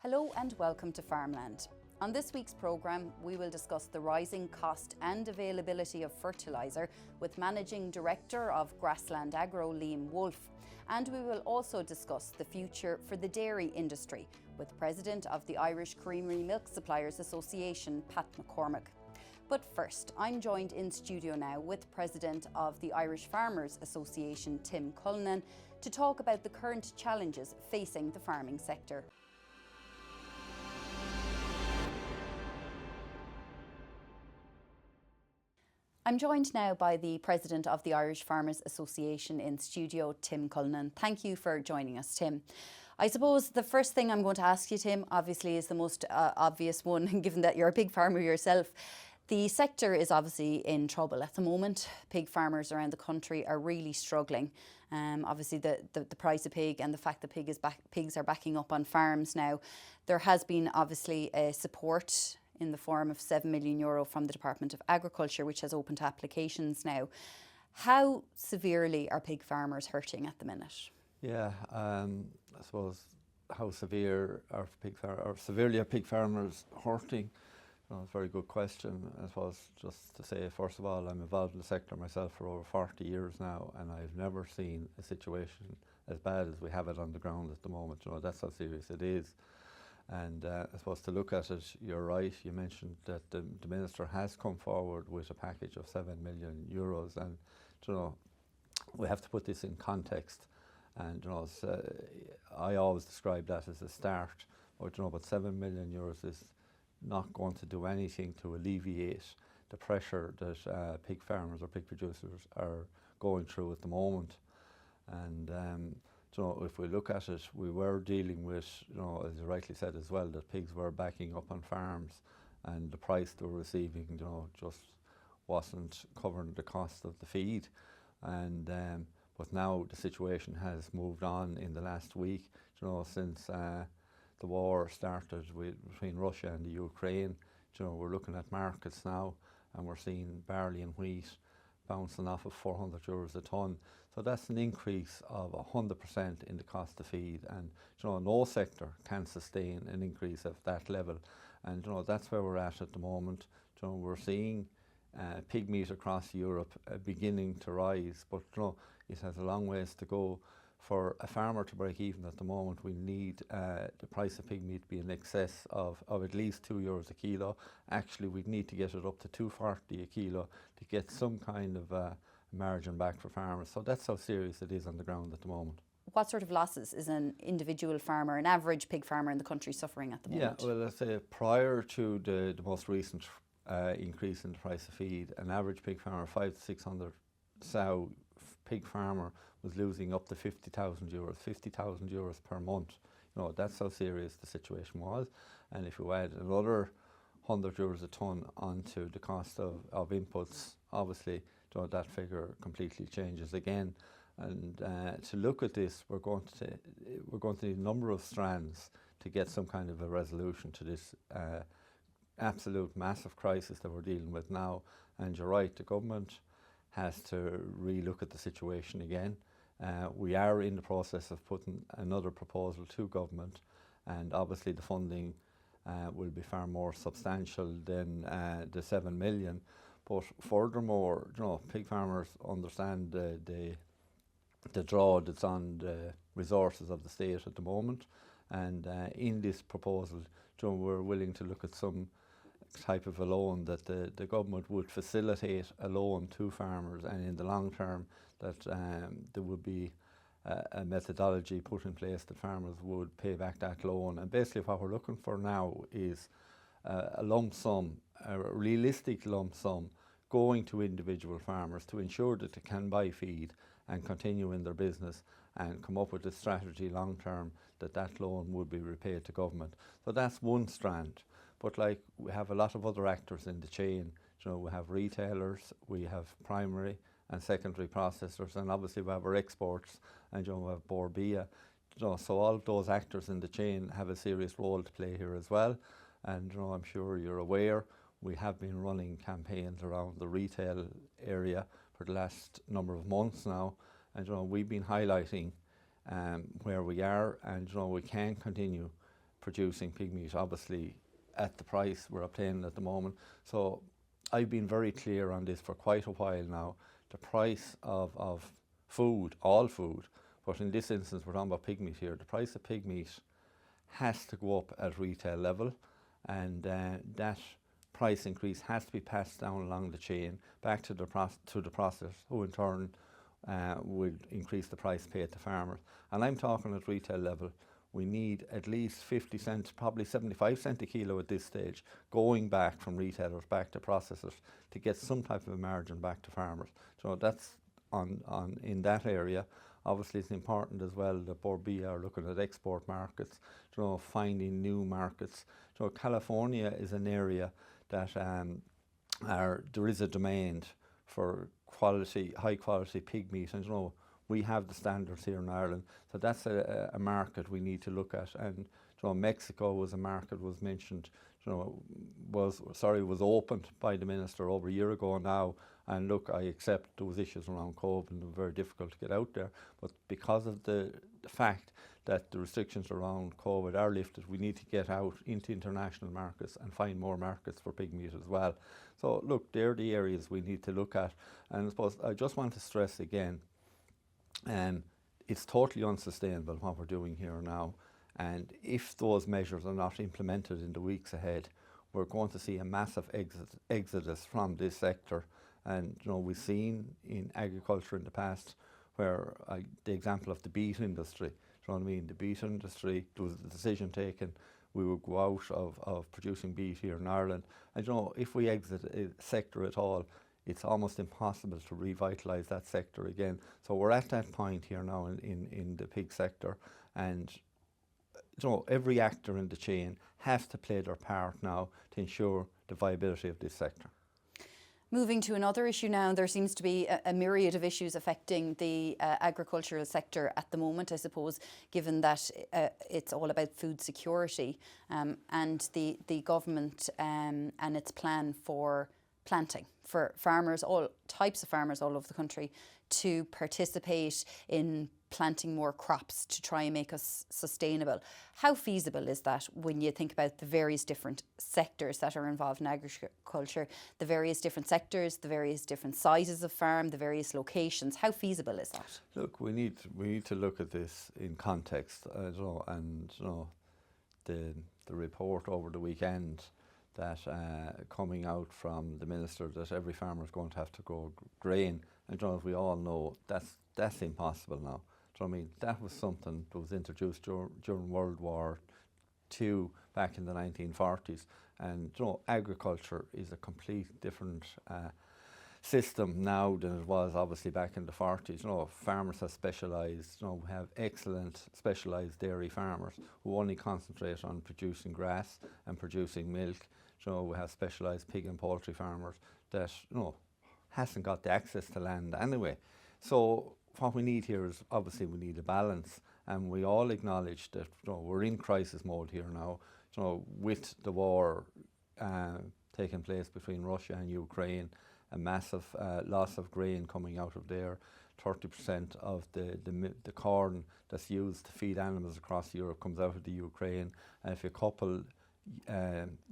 Hello and welcome to Farmland. On this week's programme, we will discuss the rising cost and availability of fertiliser with Managing Director of Grassland Agro, Liam Woulfe. And we will also discuss the future for the dairy industry with President of the Irish Creamery Milk Suppliers Association, Pat McCormack. But first, I'm joined in studio now with President of the Irish Farmers Association, Tim Cullinan, to talk about the current challenges facing the farming sector. I'm joined now by the President of the Irish Farmers Association in studio, Tim Cullinan. Thank you for joining us, Tim. I suppose the first thing I'm going to ask you, Tim, obviously is the most obvious one, given that you're a pig farmer yourself. The sector is obviously in trouble at the moment. Pig farmers around the country are really struggling. Obviously the price of pig and the fact that pigs are backing up on farms now. There has been obviously support in the form of €7 million from the Department of Agriculture, which has opened applications now. How severely are pig farmers hurting at the minute? Yeah, I suppose how severe are severely are pig farmers hurting? It's a very good question. I suppose just to say, first of all, I'm involved in the sector myself for over 40 years now, and I've never seen a situation as bad as we have it on the ground at the moment. That's how serious it is. And I suppose to look at it, you're right. You mentioned that the Minister has come forward with a package of €7 million, and we have to put this in context. And I always describe that as a start. But €7 million is not going to do anything to alleviate the pressure that pig farmers or pig producers are going through at the moment. And if we look at it, we were dealing with, as you rightly said as well, that pigs were backing up on farms, and the price they were receiving, just wasn't covering the cost of the feed. And but now the situation has moved on in the last week, since the war started between Russia and the Ukraine. We're looking at markets now, and we're seeing barley and wheat bouncing off of €400 a tonne. So that's an increase of 100% in the cost of feed, and no sector can sustain an increase of that level. And that's where we're at the moment. We're seeing pig meat across Europe beginning to rise, but it has a long ways to go. For a farmer to break even at the moment, we need the price of pig meat to be in excess of at least €2 a kilo. Actually, we'd need to get it up to €2.40 a kilo to get some kind of margin back for farmers. So that's how serious it is on the ground at the moment. What sort of losses is an individual farmer, an average pig farmer in the country suffering at the moment? Yeah, well, let's say prior to the most recent increase in the price of feed, an average pig farmer, 500 to 600 sow pig farmer, was losing up to €50,000 per month. That's how serious the situation was. And if you add another €100 a tonne onto the cost of inputs, obviously that figure completely changes again. And to look at this, we're going to need a number of strands to get some kind of a resolution to this absolute massive crisis that we're dealing with now. And you're right, the government has to re-look at the situation again. We are in the process of putting another proposal to government, and obviously the funding will be far more substantial than the 7 million. But furthermore, pig farmers understand the draw that's on the resources of the state at the moment, and in this proposal, we're willing to look at some type of a loan that the government would facilitate a loan to farmers, and in the long term that there would be a methodology put in place that farmers would pay back that loan. And basically what we're looking for now is a lump sum, a realistic lump sum going to individual farmers to ensure that they can buy feed and continue in their business, and come up with a strategy long term that loan would be repaid to government. So that's one strand. But we have a lot of other actors in the chain. We have retailers, we have primary and secondary processors, and obviously we have our exports, and we have Borbia. So all of those actors in the chain have a serious role to play here as well. And I'm sure you're aware, we have been running campaigns around the retail area for the last number of months now, and we've been highlighting where we are, and we can continue producing pig meat, obviously at the price we're obtaining at the moment. So I've been very clear on this for quite a while now. The price of food, all food, but in this instance we're talking about pig meat here, the price of pig meat has to go up at retail level, and that price increase has to be passed down along the chain back to the processors, who in turn would increase the price paid to farmers. And I'm talking at retail level, we need at least 50 cents, probably 75 cents a kilo at this stage, going back from retailers back to processors to get some type of a margin back to farmers. So that's on in that area. Obviously it's important as well that Borbia are looking at export markets, finding new markets. So California is an area that there is a demand for quality, high quality pig meat, and we have the standards here in Ireland, so that's a market we need to look at. And Mexico was a market was mentioned, was opened by the minister over a year ago now. And look, I accept there was issues around COVID and it was very difficult to get out there, but because of the fact that the restrictions around COVID are lifted, we need to get out into international markets and find more markets for pig meat as well. So look, they're the areas we need to look at. And I suppose I just want to stress again, it's totally unsustainable what we're doing here now. And if those measures are not implemented in the weeks ahead, we're going to see a massive exodus from this sector. And we've seen in agriculture in the past where the example of the beet industry, the beet industry, there was a decision taken, we would go out of producing beet here in Ireland. And if we exit a sector at all, it's almost impossible to revitalise that sector again. So we're at that point here now in the pig sector, and every actor in the chain has to play their part now to ensure the viability of this sector. Moving to another issue now, there seems to be a myriad of issues affecting the agricultural sector at the moment, I suppose, given that it's all about food security and the government and its plan for planting for farmers, all types of farmers all over the country, to participate in planting more crops to try and make us sustainable. How feasible is that when you think about the various different sectors that are involved in agriculture, the various different sectors, the various different sizes of farm, the various locations? How feasible is that? Look, we need to look at this in context, and the report over the weekend that coming out from the minister that every farmer is going to have to grow grain, and as we all know, that's impossible now. That was something that was introduced during World War II back in the 1940s, and agriculture is a complete different system now than it was obviously back in the 40s. Farmers have specialised. We have excellent specialised dairy farmers who only concentrate on producing grass and producing milk. We have specialised pig and poultry farmers that hasn't got the access to land anyway. So what we need here is obviously we need a balance, and we all acknowledge that we're in crisis mode here now. With the war taking place between Russia and Ukraine, a massive loss of grain coming out of there. 30% of the corn that's used to feed animals across Europe comes out of the Ukraine, and if you couple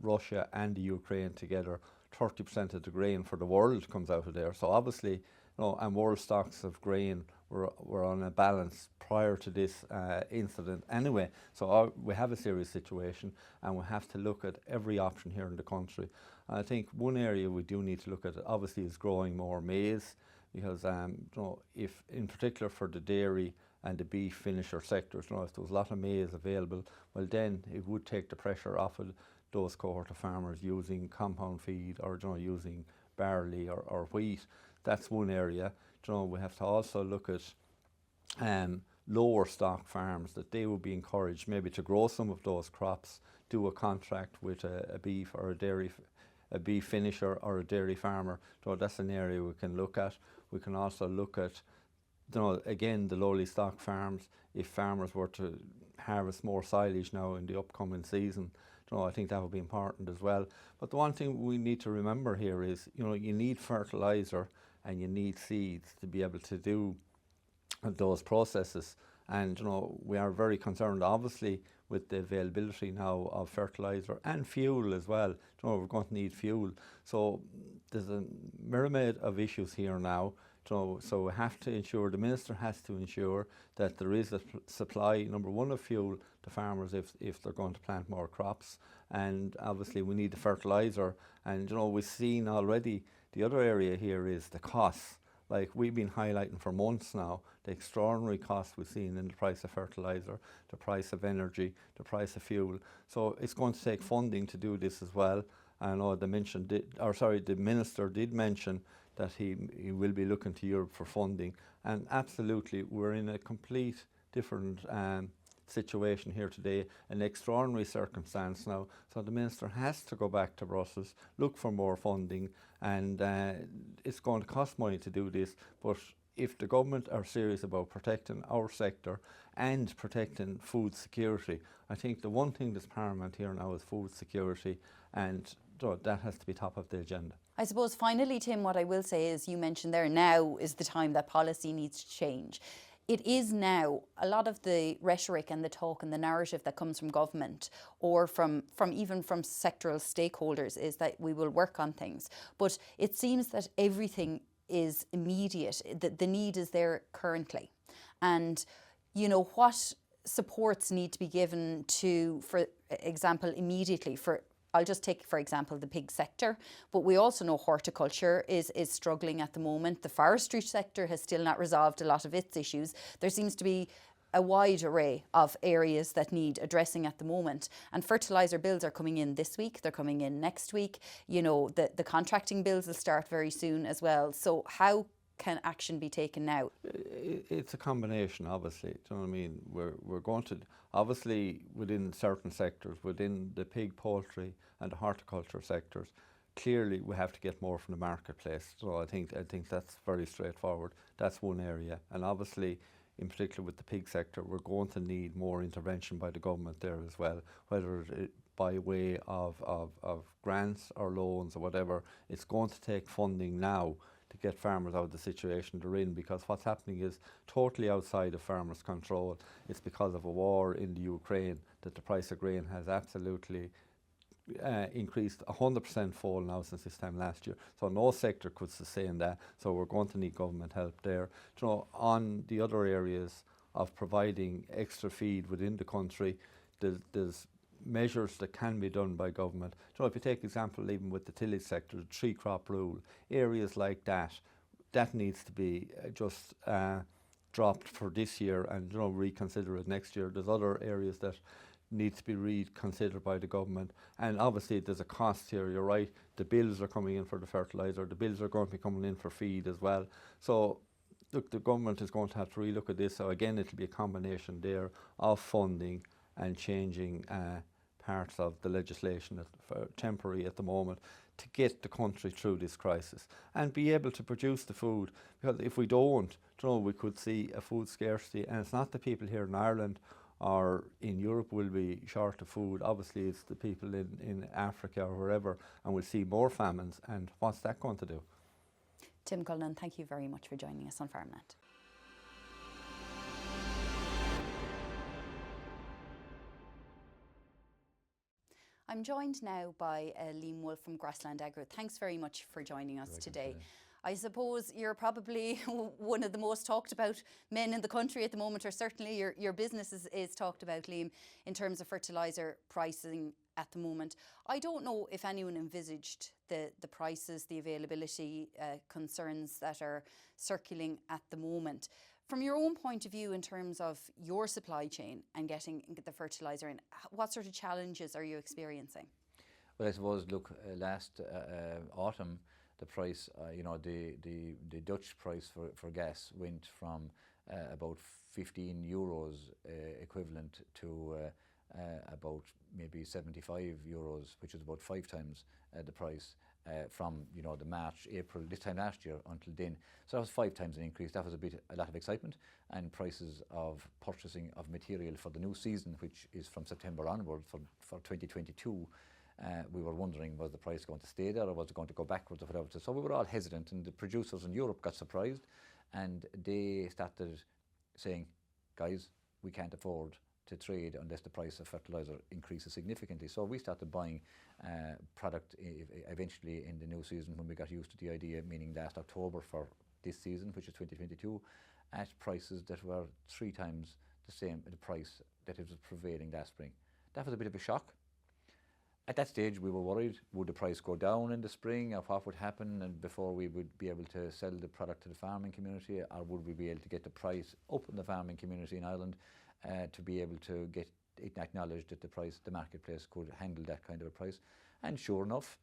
Russia and the Ukraine together, 30% of the grain for the world comes out of there. So obviously, and world stocks of grain were on a balance prior to this incident anyway. So we have a serious situation, and we have to look at every option here in the country. And I think one area we do need to look at obviously is growing more maize, because if in particular for the dairy and the beef finisher sectors, if there was a lot of maize available, well then it would take the pressure off of those cohort of farmers using compound feed or using barley or wheat. That's one area. We have to also look at lower stock farms, that they would be encouraged maybe to grow some of those crops, do a contract with a beef or a beef finisher or a dairy farmer. So that's an area we can look at. We can also look at, again, the lowly stock farms. If farmers were to harvest more silage now in the upcoming season, I think that would be important as well. But the one thing we need to remember here is, you need fertilizer and you need seeds to be able to do those processes. And we are very concerned, obviously, with the availability now of fertilizer and fuel as well. We're going to need fuel. So there's a myriad of issues here now. So we have to ensure, the Minister has to ensure that there is a supply, number one, of fuel to farmers if they're going to plant more crops. And obviously we need the fertilizer. And we've seen already, the other area here is the costs. Like we've been highlighting for months now, the extraordinary costs we've seen in the price of fertilizer, the price of energy, the price of fuel. So it's going to take funding to do this as well. I know the Minister did mention that he will be looking to Europe for funding. And absolutely, we're in a complete different situation here today, an extraordinary circumstance now. So the Minister has to go back to Brussels, look for more funding, and it's going to cost money to do this. But if the government are serious about protecting our sector and protecting food security, I think the one thing that's paramount here now is food security, and that has to be top of the agenda. I suppose finally, Tim, what I will say is, you mentioned there, now is the time that policy needs to change. It is now. A lot of the rhetoric and the talk and the narrative that comes from government or from even from sectoral stakeholders is that we will work on things. But it seems that everything is immediate. The need is there currently. And, what supports need to be given to, for example, immediately for, I'll just take, for example, the pig sector, but we also know horticulture is struggling at the moment. The forestry sector has still not resolved a lot of its issues. There seems to be a wide array of areas that need addressing at the moment. And fertiliser bills are coming in this week, they're coming in next week. The contracting bills will start very soon as well. So how can action be taken now? It's a combination, obviously. Do you know what I mean? We're going to, obviously, within certain sectors, within the pig, poultry and the horticulture sectors, clearly we have to get more from the marketplace. So I think that's very straightforward. That's one area. And obviously, in particular with the pig sector, we're going to need more intervention by the government there as well, whether it by way of grants or loans or whatever. It's going to take funding now to get farmers out of the situation they're in, because what's happening is totally outside of farmers' control. It's because of a war in the Ukraine that the price of grain has absolutely increased 100% fall now since this time last year. So no sector could sustain that. So we're going to need government help there. On the other areas of providing extra feed within the country, there's measures that can be done by government. If you take example even with the tillage sector, the 3-crop rule, areas like that needs to be just dropped for this year and reconsider it next year. There's other areas that need to be reconsidered by the government, and obviously there's a cost here. You're right, the bills are coming in for the fertiliser, the bills are going to be coming in for feed as well. So look, the government is going to have to relook at this. So again, it'll be a combination there of funding and changing parts of the legislation temporary at the moment to get the country through this crisis and be able to produce the food. Because if we don't, we could see a food scarcity, and it's not the people here in Ireland or in Europe will be short of food. Obviously it's the people in Africa or wherever, and we'll see more famines. And what's that going to do? Tim Cullinan, thank you very much for joining us on Farmland. I'm joined now by Liam Woulfe from Grassland Agro. Thanks very much for joining us today. I suppose you're probably one of the most talked about men in the country at the moment, or certainly your business is talked about, Liam, in terms of fertiliser pricing at the moment. I don't know if anyone envisaged the prices, the availability concerns that are circulating at the moment. From your own point of view, in terms of your supply chain and getting the fertiliser in, what sort of challenges are you experiencing? Well, I suppose, look, last autumn, the price, the Dutch price for gas went from about 15 euros equivalent to about maybe 75 euros, which is about 5 times the price from the March, April, this time last year until then. So that was 5 times an increase. That was a lot of excitement, and prices of purchasing of material for the new season, which is from September onward for 2022. We were wondering, was the price going to stay there or was it going to go backwards or whatever. So we were all hesitant, and the producers in Europe got surprised, and they started saying, guys, we can't afford to trade unless the price of fertilizer increases significantly. So we started buying product eventually in the new season when we got used to the idea, meaning last October for this season, which is 2022, at prices that were 3 times the same, the price that it was prevailing last spring. That was a bit of a shock. At that stage, we were worried, would the price go down in the spring, or what would happen, and before we would be able to sell the product to the farming community, or would we be able to get the price up in the farming community in Ireland to be able to get it acknowledged that the marketplace could handle that kind of a price. And sure enough,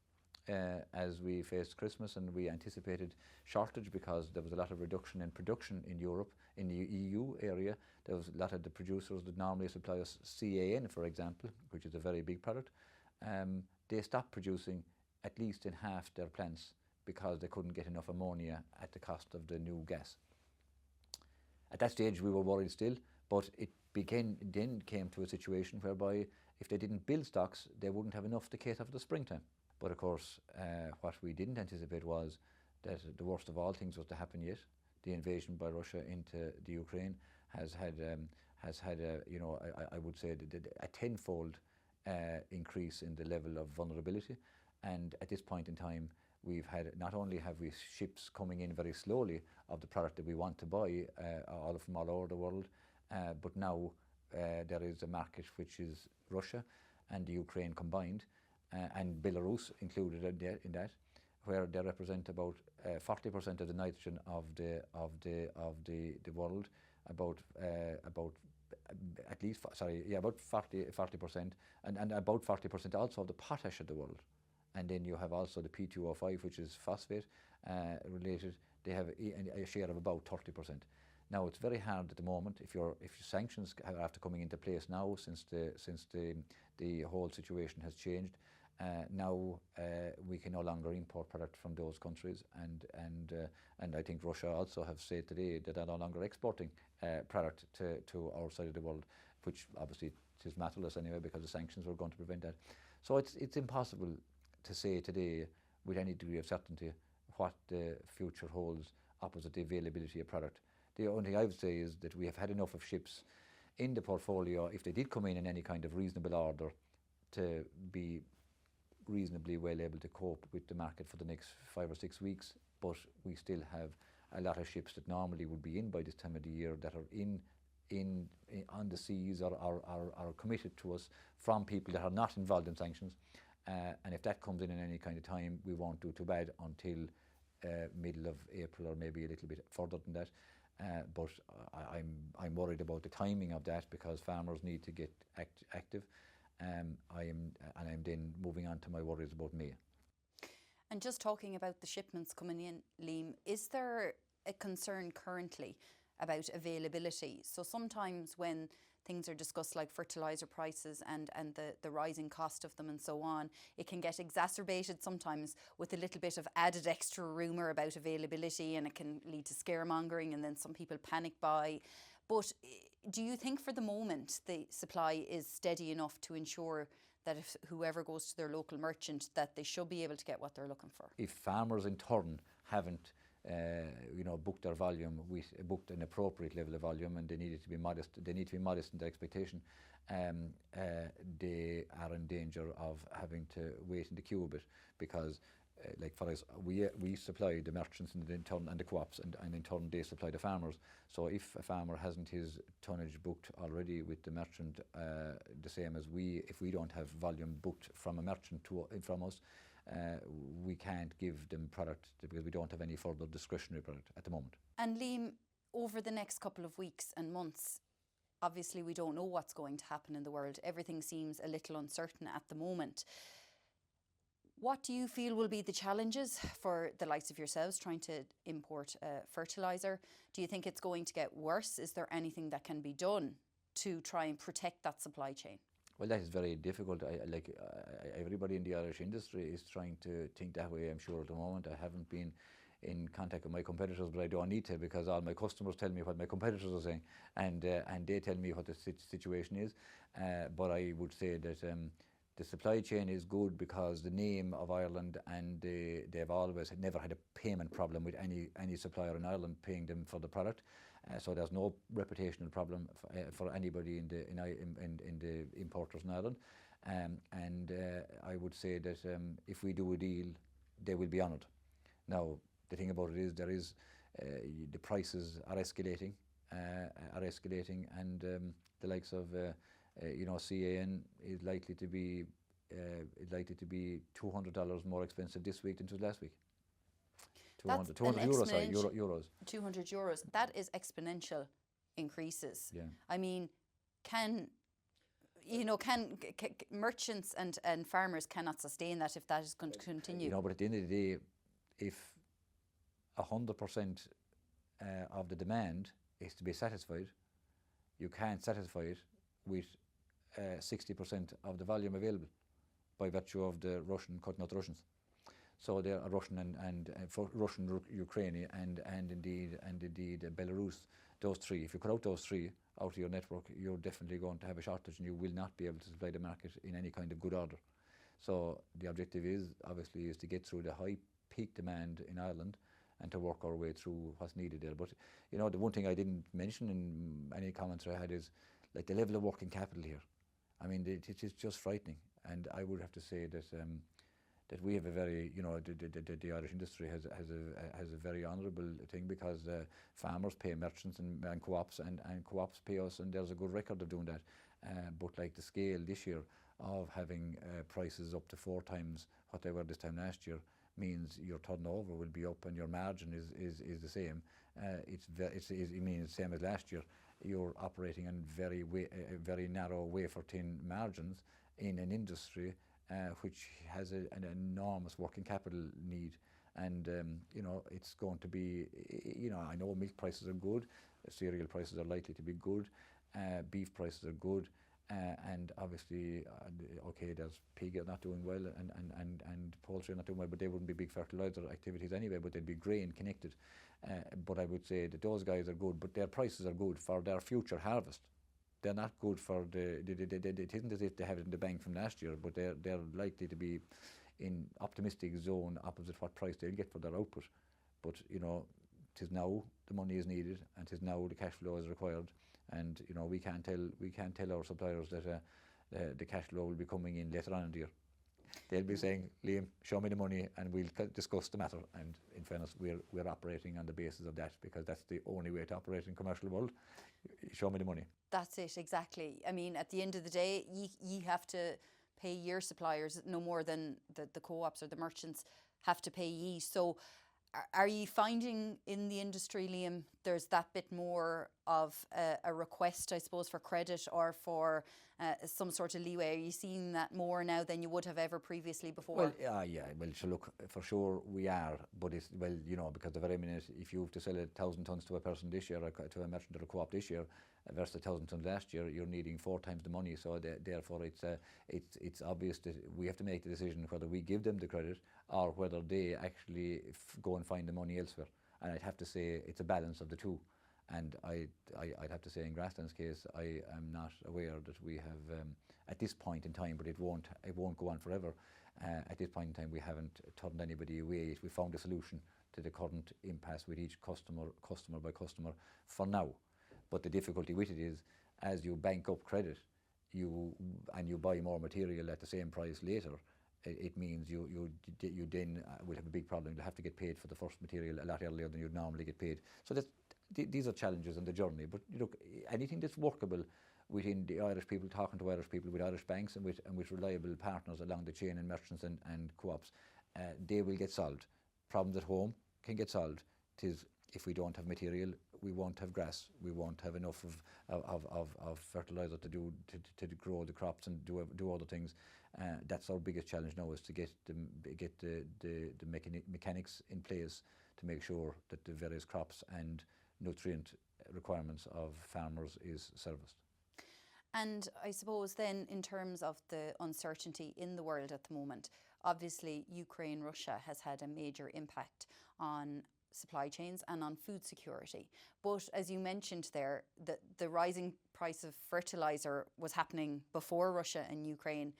as we faced Christmas and we anticipated shortage because there was a lot of reduction in production in Europe, in the EU area, there was a lot of the producers that normally supply us CAN, for example, which is a very big product. They stopped producing at least in half their plants because they couldn't get enough ammonia at the cost of the new gas. At that stage we were worried still, but it then came to a situation whereby if they didn't build stocks, they wouldn't have enough to cater for the springtime. But of course, what we didn't anticipate was that the worst of all things was to happen yet. The invasion by Russia into the Ukraine has had I would say a tenfold increase in the level of vulnerability. And at this point in time, we've had, not only have we ships coming in very slowly of the product that we want to buy from all over the world, but now there is a market which is Russia and the Ukraine combined, and Belarus included in that, where they represent about 40% of the nitrogen of the world, about 40%, and about 40% also of the potash of the world. And then you have also the P2O5, which is phosphate related. They have a share of about 30%. Now it's very hard at the moment if your sanctions are after coming into place now, since the whole situation has changed. Now we can no longer import product from those countries, and I think Russia also have said today that they're no longer exporting product to our side of the world, which obviously is matterless anyway because the sanctions were going to prevent that. So it's impossible to say today with any degree of certainty what the future holds opposite the availability of product. The only thing I would say is that we have had enough of ships in the portfolio, if they did come in any kind of reasonable order, to be reasonably well able to cope with the market for the next 5 or 6 weeks. But we still have a lot of ships that normally would be in by this time of the year that are on the seas or are committed to us from people that are not involved in sanctions. And if that comes in any kind of time, we won't do too bad until middle of April or maybe a little bit further than that. But I'm worried about the timing of that because farmers need to get active. I'm then moving on to my worries about May. And just talking about the shipments coming in, Liam, is there a concern currently about availability? So sometimes when things are discussed like fertiliser prices and the rising cost of them and so on, it can get exacerbated sometimes with a little bit of added extra rumour about availability, and it can lead to scaremongering, and then some people panic buy. But do you think for the moment the supply is steady enough to ensure that if whoever goes to their local merchant, that they should be able to get what they're looking for? If farmers in turn haven't booked their volume, booked an appropriate level of volume, and they need to be modest. They need to be modest in their expectation. They are in danger of having to wait in the queue a bit because, like for us, we supply the merchants and in turn and the co-ops, and in turn they supply the farmers. So if a farmer hasn't his tonnage booked already with the merchant, the same as if we don't have volume booked from a merchant from us, we can't give them product because we don't have any further discretionary product at the moment. And Liam, over the next couple of weeks and months, obviously we don't know what's going to happen in the world. Everything seems a little uncertain at the moment. What do you feel will be the challenges for the likes of yourselves trying to import fertiliser? Do you think it's going to get worse? Is there anything that can be done to try and protect that supply chain? Well, that is very difficult. Everybody in the Irish industry is trying to think that way, I'm sure, at the moment. I haven't been in contact with my competitors, but I don't need to because all my customers tell me what my competitors are saying, and they tell me what the situation is. But I would say that the supply chain is good because the name of Ireland, and they've always never had a payment problem with any supplier in Ireland paying them for the product. So there's no reputational problem for anybody in the importers in Ireland. I would say that if we do a deal, they will be honoured. Now, the thing about it is the prices are escalating, and the likes of CAN is likely to be $200 more expensive this week than it was last week. 200 euros, sorry, euros. 200 euros. That is exponential increases. Yeah. I mean, can merchants and farmers cannot sustain that if that is going to continue? But at the end of the day, if 100% of the demand is to be satisfied, you can't satisfy it with 60% of the volume available by virtue of the Russian cutting out the Russians. So there are Russian and Russian, Ukrainian, and indeed Belarus. Those three. If you cut out those three out of your network, you're definitely going to have a shortage, and you will not be able to supply the market in any kind of good order. So the objective is obviously to get through the high peak demand in Ireland and to work our way through what's needed there. But the one thing I didn't mention in any comments I had is like the level of working capital here. I mean, it is just frightening, and I would have to say that. That we have a very, the Irish industry has a very honourable thing, because farmers pay merchants and co-ops, and co-ops pay us, and there's a good record of doing that. But like the scale this year of having prices up to 4 times what they were this time last year means your turnover will be up and your margin is the same. It means the same as last year. You're operating on very narrow wafer thin margins in an industry which has an enormous working capital need, and it's going to be, I know milk prices are good, cereal prices are likely to be good, beef prices are good, and obviously, there's pig not doing well, and poultry not doing well, but they wouldn't be big fertilizer activities anyway, but they'd be grain connected. But I would say that those guys are good, but their prices are good for their future harvest. They're not good for it isn't as if they have it in the bank from last year, but they're likely to be in optimistic zone opposite what price they'll get for their output. But tis now the money is needed, and tis now the cash flow is required, and we can't tell our suppliers that the cash flow will be coming in later on in the year. They'll be saying, Liam, show me the money and we'll discuss the matter. And in fairness, we're operating on the basis of that, because that's the only way to operate in commercial world. Show me the money. That's it, exactly. I mean, at the end of the day, you have to pay your suppliers no more than the co-ops or the merchants have to pay ye. So are you finding in the industry, Liam, there's that bit more of a request, I suppose, for credit or for some sort of leeway? Are you seeing that more now than you would have ever previously before? Well, well, so look, for sure we are, but it's, because the very minute, if you have to sell 1,000 tonnes to a person this year, or to a merchant or a co-op this year, versus 1,000 tonnes last year, you're needing 4 times the money. So therefore, it's obvious that we have to make the decision whether we give them the credit or whether they actually go and find the money elsewhere. And I'd have to say it's a balance of the two. And I'd have to say in Grassland's case, I am not aware that we have, at this point in time, but it won't go on forever. At this point in time, we haven't turned anybody away. We found a solution to the current impasse with each customer by customer for now. But the difficulty with it is, as you bank up credit, you buy more material at the same price later, it means you then will have a big problem. You'll have to get paid for the first material a lot earlier than you'd normally get paid. So these are challenges in the journey. But look, anything that's workable within the Irish people, talking to Irish people, with Irish banks and with reliable partners along the chain, and merchants and co-ops, they will get solved. Problems at home can get solved. If we don't have material, we won't have grass. We won't have enough of fertilizer to grow the crops and do other things. That's our biggest challenge now, is to get the mechanics in place to make sure that the various crops and nutrient requirements of farmers is serviced. And I suppose then, in terms of the uncertainty in the world at the moment, obviously Ukraine, Russia has had a major impact on supply chains and on food security. But as you mentioned there, the rising price of fertilizer was happening before Russia and Ukraine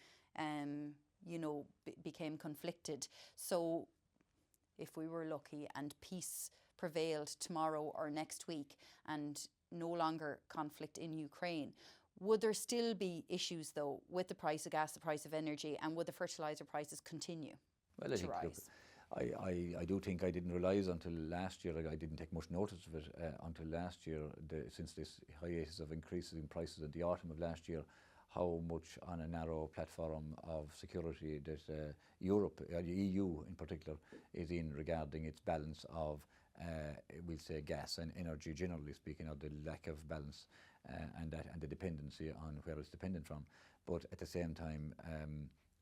became conflicted. So if we were lucky and peace prevailed tomorrow or next week and no longer conflict in Ukraine, would there still be issues though with the price of gas, the price of energy, and would the fertiliser prices continue to rise? I do think I didn't realise until last year, I didn't take much notice of it until last year, since this hiatus of increases in prices at the autumn of last year, how much on a narrow platform of security that Europe, the EU in particular, is in regarding its balance of, we'll say, gas and energy, generally speaking, of the lack of balance and the dependency on where it's dependent from. But at the same time,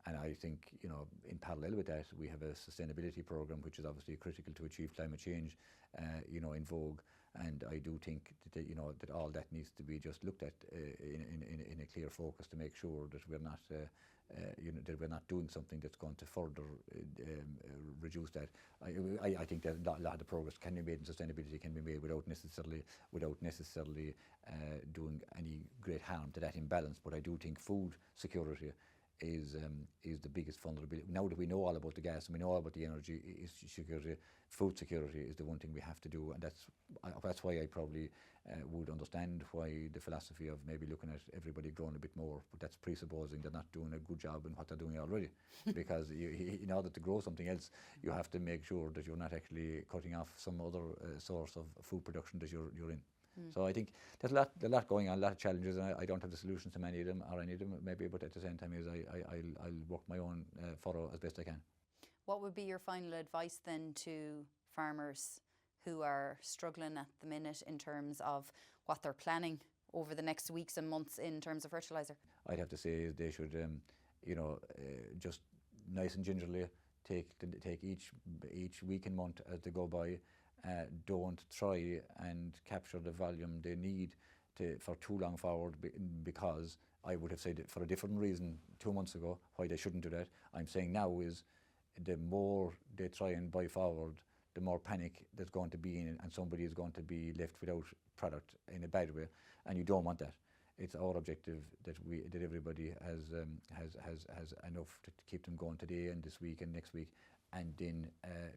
and I think, in parallel with that, we have a sustainability program, which is obviously critical to achieve climate change, in vogue. And I do think that, that all that needs to be just looked at in a clear focus to make sure that we're not, that we're not doing something that's going to further reduce that. I think that a lot of the progress can be made in sustainability can be made without necessarily doing any great harm to that imbalance. But I do think food security is the biggest vulnerability. Now that we know all about the gas and we know all about the energy security, food security is the one thing we have to do, and that's why I probably would understand why the philosophy of maybe looking at everybody growing a bit more, but that's presupposing they're not doing a good job in what they're doing already. Because in order to grow something else, you have to make sure that you're not actually cutting off some other source of food production that you're in. So I think there's a lot going on, a lot of challenges, and I don't have the solutions to many of them, or any of them maybe, but at the same time I'll work my own furrow as best I can. What would be your final advice then to farmers who are struggling at the minute in terms of what they're planning over the next weeks and months in terms of fertiliser? I'd have to say they should, just nice and gingerly take each week and month as they go by. Don't try and capture the volume they need for too long forward, because I would have said for a different reason 2 months ago why they shouldn't do that. I'm saying now is the more they try and buy forward, the more panic there's going to be in, and somebody is going to be left without product in a bad way, and you don't want that. It's our objective that everybody has enough to keep them going today and this week and next week, and then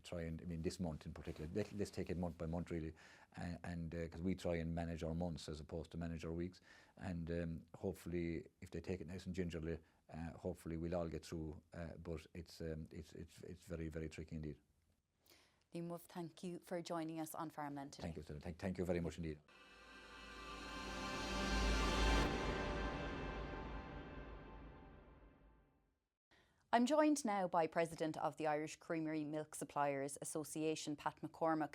try and, this month in particular, let's take it month by month really, and because we try and manage our months as opposed to manage our weeks, and hopefully if they take it nice and gingerly, hopefully we'll all get through, but it's very, very tricky indeed. Liam Woulfe, thank you for joining us on Farmland today. Thank you, Stella. Thank you very much indeed. I'm joined now by President of the Irish Creamery Milk Suppliers Association, Pat McCormack.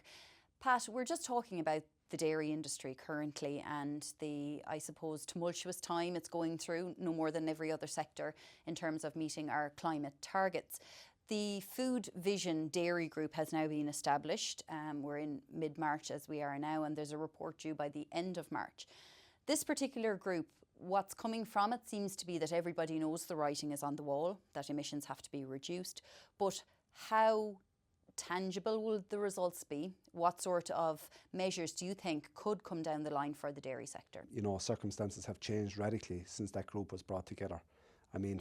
Pat, we're just talking about the dairy industry currently and the, I suppose, tumultuous time it's going through, no more than every other sector, in terms of meeting our climate targets. The Food Vision Dairy Group has now been established. We're in mid-March as we are now, and there's a report due by the end of March. This particular group, what's coming from it seems to be that everybody knows the writing is on the wall, that emissions have to be reduced, but how tangible will the results be? What sort of measures do you think could come down the line for the dairy sector? Circumstances have changed radically since that group was brought together.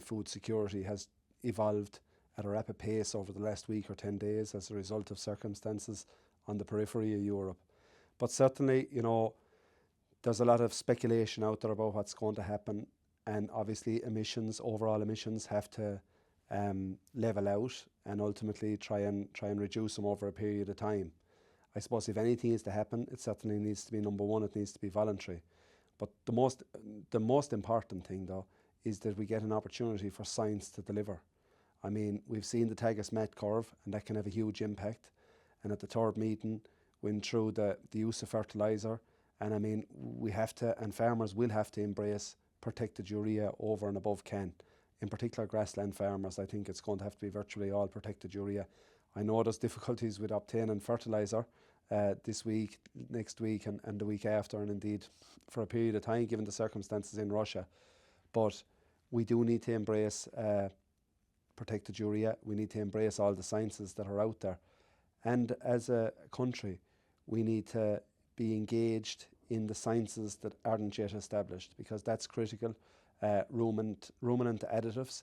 Food security has evolved at a rapid pace over the last week or 10 days as a result of circumstances on the periphery of Europe. But certainly, there's a lot of speculation out there about what's going to happen, and obviously overall emissions have to level out and ultimately try and reduce them over a period of time. I suppose if anything is to happen, it certainly needs to be, number one, it needs to be voluntary. But the most important thing though is that we get an opportunity for science to deliver. We've seen the Tagus-Matt curve, and that can have a huge impact. And at the third meeting, went through the use of fertilizer, and we have to, and farmers will have to embrace protected urea over and above CAN. In particular, grassland farmers, I think it's going to have to be virtually all protected urea. I know there's difficulties with obtaining fertilizer this week, next week, and the week after, and indeed for a period of time, given the circumstances in Russia. But we do need to embrace protected urea. We need to embrace all the sciences that are out there. And as a country, we need to be engaged in the sciences that aren't yet established, because that's critical. Ruminant additives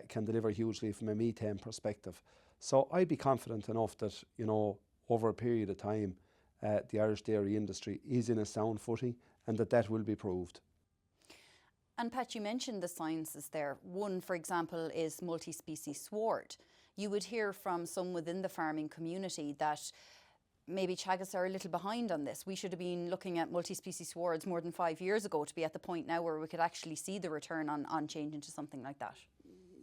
can deliver hugely from a methane perspective. So I'd be confident enough that, over a period of time, the Irish dairy industry is in a sound footing, and that will be proved. And Pat, you mentioned the sciences there. One, for example, is multi-species sward. You would hear from some within the farming community that maybe Teagasc are a little behind on this. We should have been looking at multi-species swards more than 5 years ago to be at the point now where we could actually see the return on changing to something like that.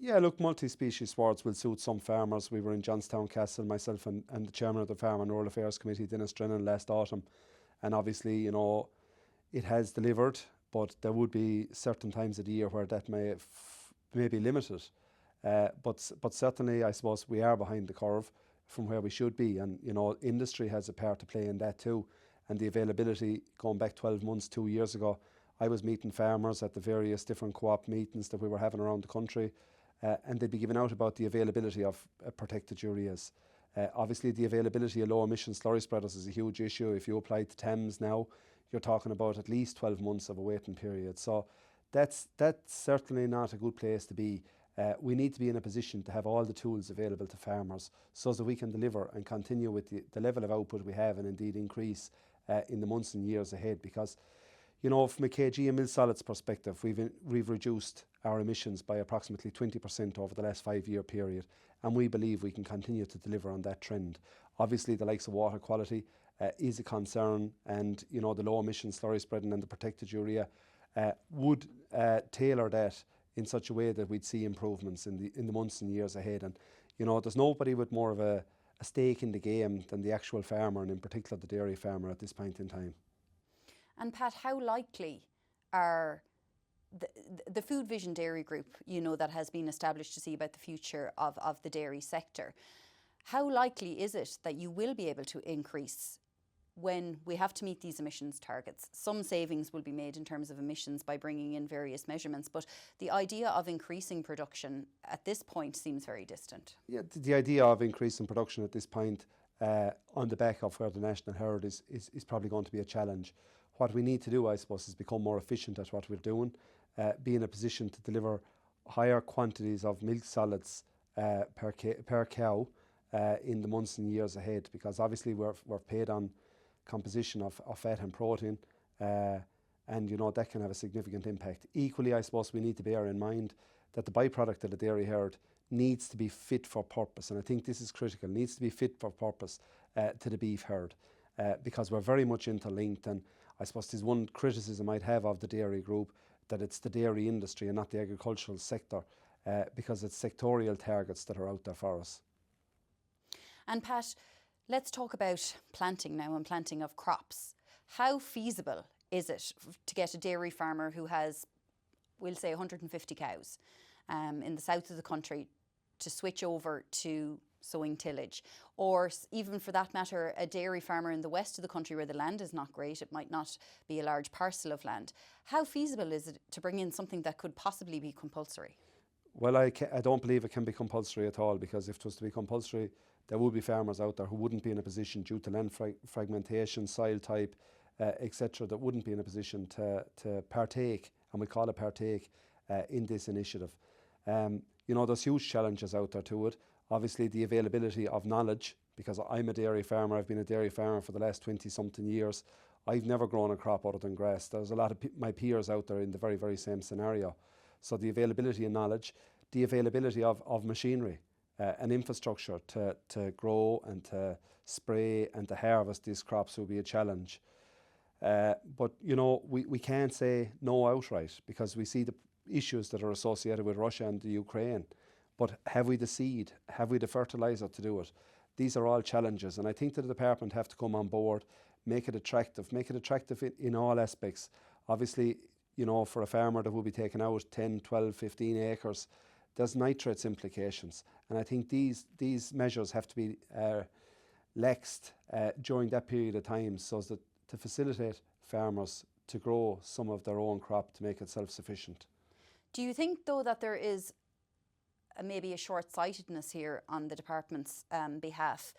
Yeah, look, multi-species swards will suit some farmers. We were in Johnstown Castle, myself and the chairman of the Farm and Rural Affairs Committee, Dennis Drennan, last autumn. And obviously, you know, it has delivered, but there would be certain times of the year where that may be limited. But certainly, I suppose, we are behind the curve from where we should be. And, you know, industry has a part to play in that too. And the availability, going back 12 months, 2 years ago, I was meeting farmers at the various different co-op meetings that we were having around the country. And they'd be giving out about the availability of protected ureas. Obviously, the availability of low emission slurry spreaders is a huge issue. If you apply to Thames now, you're talking about at least 12 months of a waiting period. So that's certainly not a good place to be. We need to be in a position to have all the tools available to farmers so that we can deliver and continue with the level of output we have, and indeed increase in the months and years ahead. Because, you know, from a kg and mill solids perspective, we've reduced our emissions by approximately 20% over the last 5-year period, and we believe we can continue to deliver on that trend. Obviously, the likes of water quality is a concern, and, you know, the low emission slurry spreading and the protected urea would tailor that in such a way that we'd see improvements in the months and years ahead. And, you know, there's nobody with more of a stake in the game than the actual farmer, and in particular the dairy farmer at this point in time. And Pat, how likely are the Food Vision Dairy Group, you know, that has been established to see about the future of the dairy sector, how likely is it that you will be able to increase when we have to meet these emissions targets? Some savings will be made in terms of emissions by bringing in various measurements, but the idea of increasing production at this point seems very distant. Yeah, the idea of increasing production at this point on the back of where the national herd is probably going to be a challenge. What we need to do, I suppose, is become more efficient at what we're doing, be in a position to deliver higher quantities of milk solids per cow in the months and years ahead, because obviously we're paid on composition of fat and protein, and, you know, that can have a significant impact. Equally, I suppose we need to bear in mind that the byproduct of the dairy herd needs to be fit for purpose, and I think this is critical, needs to be fit for purpose to the beef herd, because we're very much interlinked. And I suppose there's one criticism I'd have of the dairy group, that it's the dairy industry and not the agricultural sector, because it's sectorial targets that are out there for us. And Pat, let's talk about planting now, and planting of crops. How feasible is it to get a dairy farmer who has, we'll say, 150 cows in the south of the country to switch over to sowing tillage, or even for that matter a dairy farmer in the west of the country where the land is not great, it might not be a large parcel of land? How feasible is it to bring in something that could possibly be compulsory? Well, I don't believe it can be compulsory at all, because if it was to be compulsory, there would be farmers out there who wouldn't be in a position, due to land fragmentation, soil type, etc., that wouldn't be in a position to partake, and we call it partake, in this initiative. You know, there's huge challenges out there to it. Obviously, the availability of knowledge, because I'm a dairy farmer, I've been a dairy farmer for the last 20-something years. I've never grown a crop other than grass. There's a lot of my peers out there in the very, very same scenario. So the availability of knowledge, the availability of machinery and infrastructure to grow and to spray and to harvest these crops will be a challenge. But, you know, we can't say no outright, because we see the issues that are associated with Russia and the Ukraine. But have we the seed? Have we the fertilizer to do it? These are all challenges, and I think that the department have to come on board, make it attractive in all aspects. Obviously, you know, for a farmer that will be taking out 10, 12, 15 acres, there's nitrates implications. And I think these measures have to be laxed during that period of time, so as to facilitate farmers to grow some of their own crop to make it self-sufficient. Do you think, though, that there is maybe a short-sightedness here on the department's behalf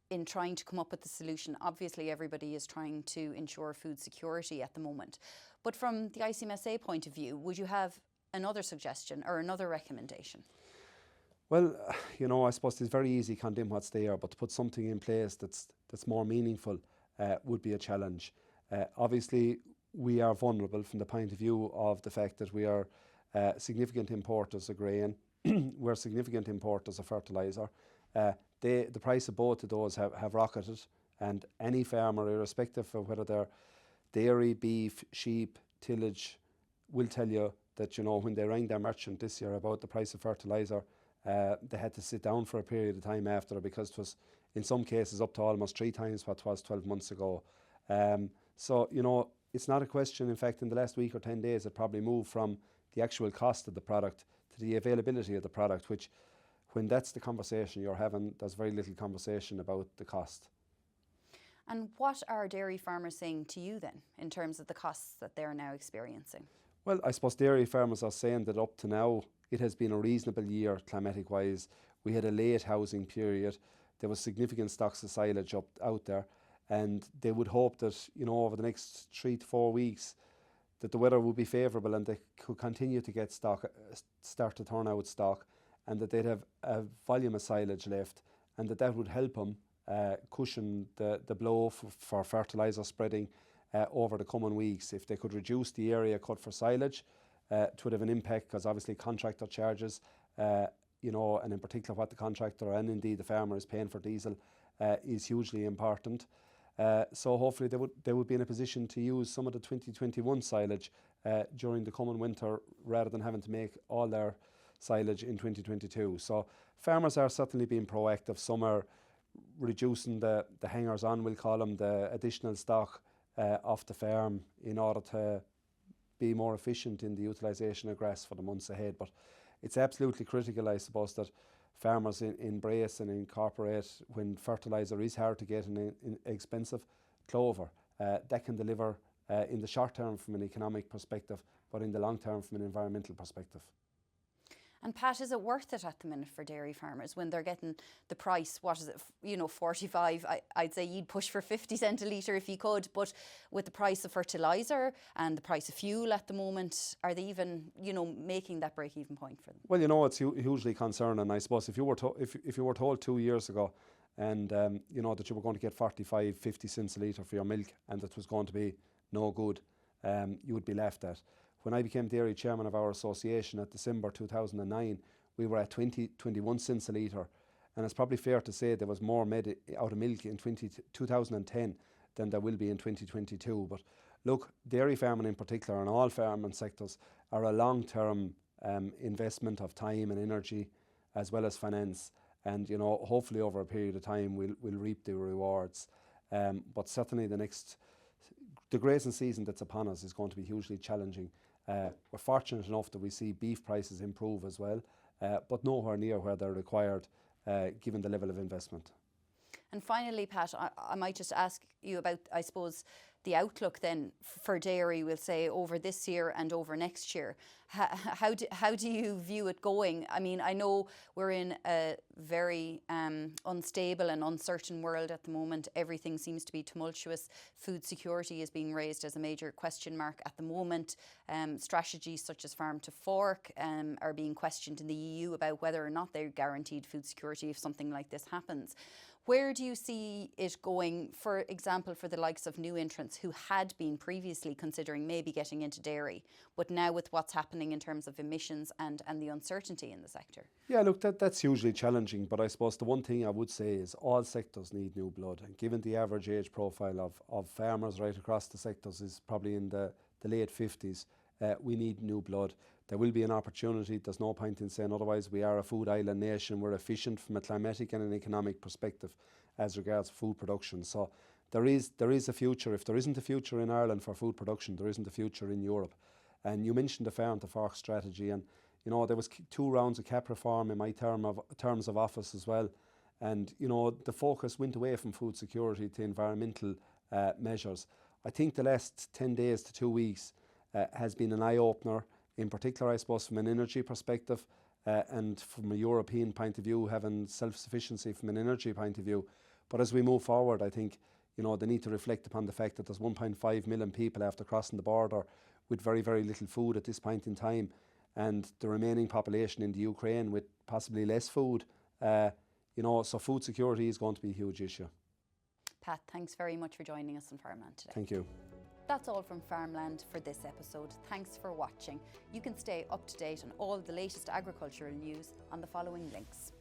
in trying to come up with the solution? Obviously, everybody is trying to ensure food security at the moment. But from the ICMSA point of view, would you have another suggestion or another recommendation? Well, you know, I suppose it's very easy to condemn what's there, but to put something in place that's more meaningful would be a challenge. Obviously, we are vulnerable from the point of view of the fact that we are significant importers of grain, we're significant importers of fertiliser. The price of both of those have rocketed, and any farmer, irrespective of whether they're dairy, beef, sheep, tillage, will tell you that, you know, when they rang their merchant this year about the price of fertiliser, they had to sit down for a period of time after, because it was, in some cases, up to almost 3 times what it was 12 months ago. So, you know, it's not a question. In fact, in the last week or 10 days, it probably moved from the actual cost of the product to the availability of the product, which, when that's the conversation you're having, there's very little conversation about the cost. And what are dairy farmers saying to you then, in terms of the costs that they're now experiencing? Well, I suppose dairy farmers are saying that up to now, it has been a reasonable year climatic-wise. We had a late housing period. There was significant stocks of silage out there. And they would hope that, you know, over the next 3 to 4 weeks, that the weather would be favourable and they could continue to get stock, start to turn out stock, and that they'd have a volume of silage left, and that would help them cushion the blow for fertiliser spreading over the coming weeks. If they could reduce the area cut for silage, it would have an impact, because obviously contractor charges, you know, and in particular what the contractor and indeed the farmer is paying for diesel is hugely important. So hopefully they would be in a position to use some of the 2021 silage during the coming winter, rather than having to make all their silage in 2022. So farmers are certainly being proactive. Some are reducing the hangers on, we'll call them, the additional stock off the farm, in order to be more efficient in the utilisation of grass for the months ahead. But it's absolutely critical, I suppose, that farmers embrace and incorporate, when fertiliser is hard to get and expensive, clover. That can deliver in the short term from an economic perspective, but in the long term from an environmental perspective. And Pat, is it worth it at the minute for dairy farmers when they're getting the price, what is it, you know, 45? I'd say you'd push for 50 cent a litre if you could, but with the price of fertiliser and the price of fuel at the moment, are they even, you know, making that break-even point for them? Well, you know, it's hugely concerning. I suppose if you were if you were told 2 years ago, and you know, that you were going to get 45, 50 cents a litre for your milk, and that was going to be no good, you would be laughed at. When I became dairy chairman of our association at December 2009, we were at 21 cents a litre. And it's probably fair to say there was more made out of milk in 2010 than there will be in 2022. But look, dairy farming in particular, and all farming sectors, are a long-term investment of time and energy, as well as finance. And, you know, hopefully over a period of time we'll reap the rewards. But certainly the grazing season that's upon us is going to be hugely challenging. We're fortunate enough that we see beef prices improve as well, but nowhere near where they're required, given the level of investment. And finally, Pat, I might just ask you about, I suppose, the outlook then for dairy, we'll say, over this year and over next year. How do you view it going? I mean, I know we're in a very unstable and uncertain world at the moment. Everything seems to be tumultuous. Food security is being raised as a major question mark at the moment. Strategies such as Farm to Fork are being questioned in the EU about whether or not they're guaranteed food security if something like this happens. Where do you see it going, for example, for the likes of new entrants who had been previously considering maybe getting into dairy, but now with what's happening in terms of emissions and the uncertainty in the sector? Yeah, look, that's hugely challenging, but I suppose the one thing I would say is all sectors need new blood. And given the average age profile of farmers right across the sectors is probably in the late 50s, we need new blood. There will be an opportunity, there's no point in saying otherwise. We are a food island nation, we're efficient from a climatic and an economic perspective as regards food production. So there is a future. If there isn't a future in Ireland for food production, there isn't a future in Europe. And you mentioned the Farm to Fork strategy, and you know, there was 2 rounds of CAP reform in my terms of office as well. And you know, the focus went away from food security to environmental measures. I think the last 10 days to 2 weeks has been an eye-opener, in particular, I suppose, from an energy perspective and from a European point of view, having self-sufficiency from an energy point of view. But as we move forward, I think, you know, they need to reflect upon the fact that there's 1.5 million people after crossing the border with very, very little food at this point in time, and the remaining population in the Ukraine with possibly less food. You know, so food security is going to be a huge issue. Pat, thanks very much for joining us on Farmland today. Thank you. That's all from Farmland for this episode. Thanks for watching. You can stay up to date on all the latest agricultural news on the following links.